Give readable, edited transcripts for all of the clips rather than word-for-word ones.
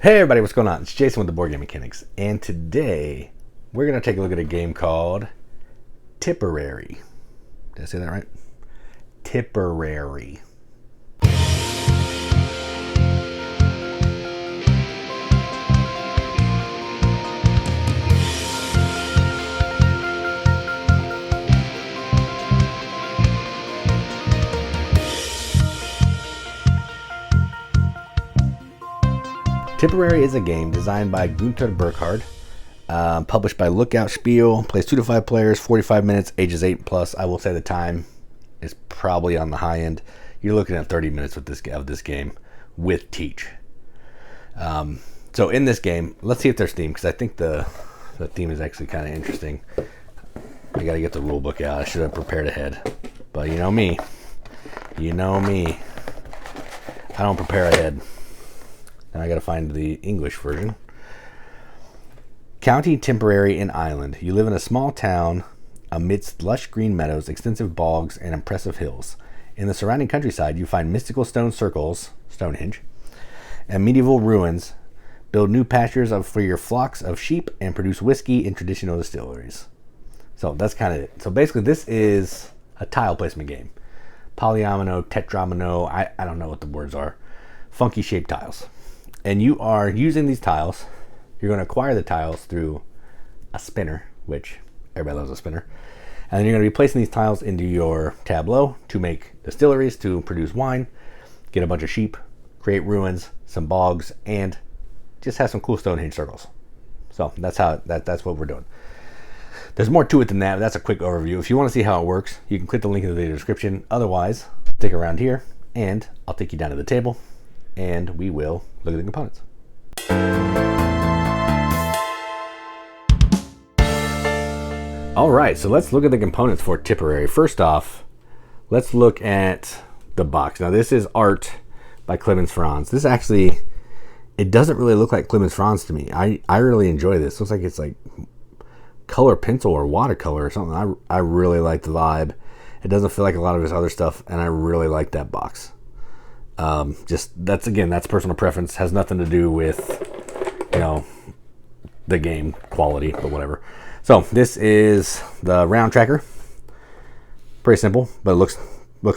Hey everybody, what's going on? It's Jason with the Board Game Mechanics, and today we're going to take a look at a game called Tipperary. Did I say that right? Tipperary. Tipperary is a game designed by Gunther Burkhardt, published by Lookout Spiel, plays 2 to 5 players, 45 minutes, ages 8 plus. I will say the time is probably on the high end. You're looking at 30 minutes with this game with teach. So in this game, let's see if there's theme, because I think the theme is actually kind of interesting. I got to get the rule book out. I should have prepared ahead. But you know me. I don't prepare ahead. Now I got to find the English version. County Tipperary in Ireland. You live in a small town amidst lush green meadows, extensive bogs, and impressive hills. In the surrounding countryside, you find mystical stone circles, Stonehenge, and medieval ruins. Build new pastures for your flocks of sheep and produce whiskey in traditional distilleries. So that's kind of it. So basically, this is a tile placement game. Polyomino, tetramino, I don't know what the words are. Funky shaped tiles. And you are using these tiles. You're going to acquire the tiles through a spinner, which everybody loves a spinner. And then you're going to be placing these tiles into your tableau to make distilleries, to produce wine, get a bunch of sheep, create ruins, some bogs, and just have some cool Stonehenge circles. So that's what we're doing. There's more to it than that, but that's a quick overview. If you want to see how it works, you can click the link in the video description. Otherwise, stick around here, and I'll take you down to the table, and we will look at the components. All right, so let's look at the components for Tipperary. First off, let's look at the box. Now, this is art by Clemens Franz. This actually, it doesn't really look like Clemens Franz to me. I really enjoy this. It looks like it's like color pencil or watercolor or something. I really like the vibe. It doesn't feel like a lot of his other stuff, and I really like that box. That's personal preference. Has nothing to do with, the game quality, but whatever. So this is the round tracker. Pretty simple, but it looks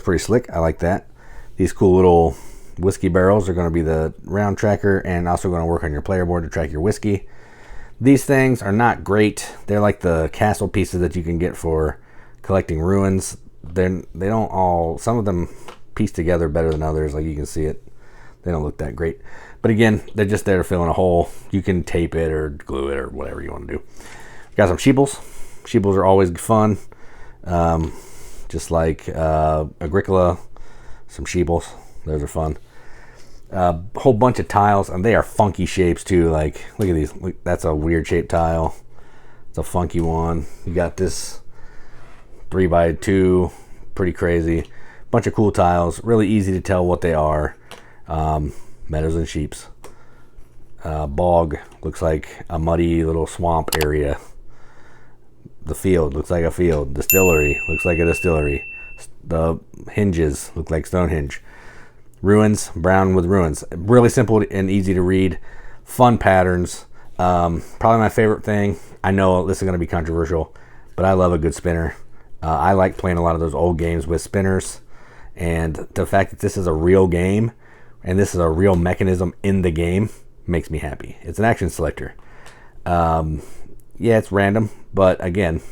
pretty slick. I like that. These cool little whiskey barrels are going to be the round tracker, and also going to work on your player board to track your whiskey. These things are not great. They're like the castle pieces that you can get for collecting ruins. They don't all. Some of them piece together better than others. Like you can see it. They don't look that great. But again, they're just there to fill in a hole. You can tape it or glue it or whatever you want to do. Got some sheeples. Sheeples are always fun. Just like Agricola, some sheeples. Those are fun. A whole bunch of tiles, and they are funky shapes too. Like, look at these. Look, that's a weird shaped tile. It's a funky one. You got this 3x2, pretty crazy. Bunch of cool tiles. Really easy to tell what they are. Meadows and sheeps. Bog looks like a muddy little swamp area. The field looks like a field. Distillery looks like a distillery. The hinges look like Stonehenge. Ruins, brown with ruins. Really simple and easy to read. Fun patterns. Probably my favorite thing. I know this is going to be controversial, but I love a good spinner. I like playing a lot of those old games with spinners. And the fact that this is a real game and this is a real mechanism in the game makes me happy. It's an action selector. Yeah, it's random, but again,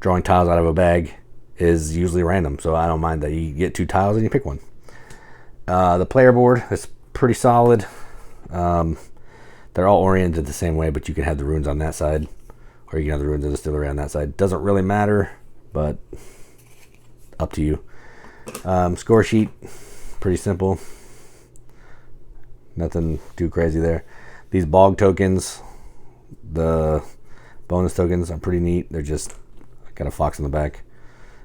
drawing tiles out of a bag is usually random, so I don't mind that. You get 2 tiles and you pick one. The player board is pretty solid. They're all oriented the same way, but you can have the runes on that side, or you can have the runes of the distillery on that side. Doesn't really matter, but up to you. Score sheet, pretty simple. Nothing too crazy there. These bog tokens, the bonus tokens, are pretty neat. They're just got a fox in the back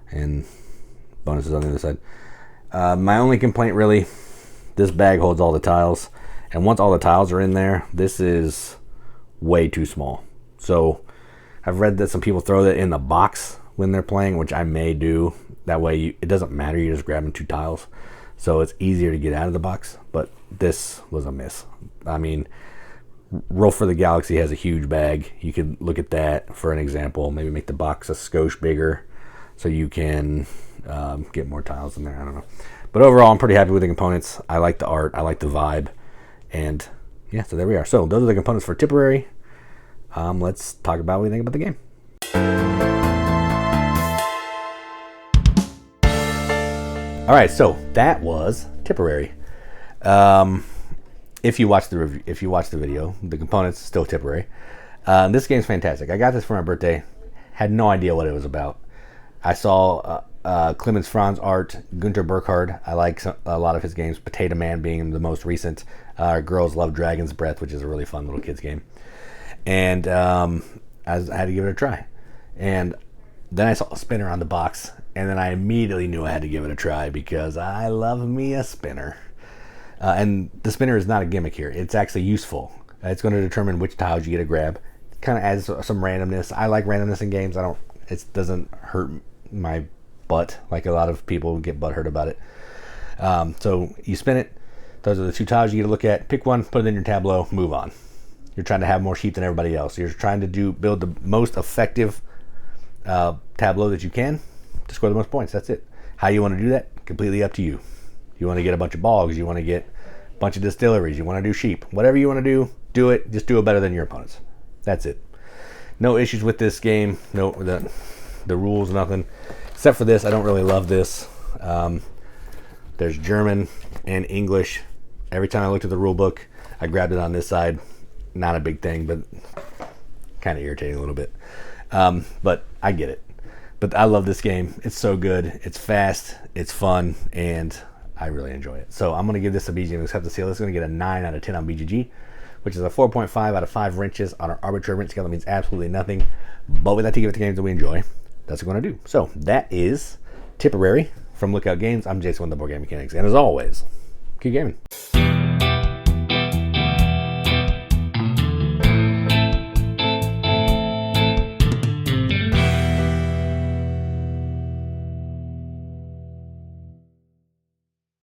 and bonuses on the other side. My only complaint, really, this bag holds all the tiles, and once all the tiles are in there, this is way too small. So I've read that some people throw that in the box when they're playing, which I may do. That way it doesn't matter, you're just grabbing 2 tiles, so it's easier to get out of the box. But this was a miss. I mean, Roll for the Galaxy has a huge bag. You could look at that for an example. Maybe make the box a skosh bigger so you can get more tiles in there. I don't know. But overall, I'm pretty happy with the components. I like the art. I like the vibe. And yeah, so there we are. So those are the components for Tipperary. Let's talk about what we think about the game. All right, so that was Tipperary. If you watch the review, if you watch the video, the components still Tipperary. This game's fantastic. I got this for my birthday. Had no idea what it was about. I saw Clemens Franz art, Gunter Burkhardt. I like a lot of his games. Potato Man being the most recent. Girls Love Dragon's Breath, which is a really fun little kids game. And I had to give it a try. And then I saw a spinner on the box, and then I immediately knew I had to give it a try because I love me a spinner. And the spinner is not a gimmick here. It's actually useful. It's going to determine which tiles you get to grab. Kind of adds some randomness. I like randomness in games. It doesn't hurt my butt like a lot of people get butthurt about it. So you spin it. Those are the two tiles you get to look at. Pick one, put it in your tableau, move on. You're trying to have more sheep than everybody else. You're trying to build the most effective tableau that you can to score the most points. That's it. How you want to do that? Completely up to you. You want to get a bunch of bogs. You want to get a bunch of distilleries. You want to do sheep. Whatever you want to do, do it. Just do it better than your opponents. That's it. No issues with this game. No, the rules, nothing. Except for this, I don't really love this. There's German and English. Every time I looked at the rule book, I grabbed it on this side. Not a big thing, but kind of irritating a little bit. But I get it. But I love this game. It's so good. It's fast. It's fun. And I really enjoy it. So I'm going to give this a BGM Accept the Seal. It's going to get a 9 out of 10 on BGG, which is a 4.5 out of 5 wrenches on our arbitrary wrench scale. That means absolutely nothing. But we like to give it to games that we enjoy. That's what we're going to do. So that is Tipperary from Lookout Games. I'm Jason with the Board Game Mechanics. And as always, keep gaming.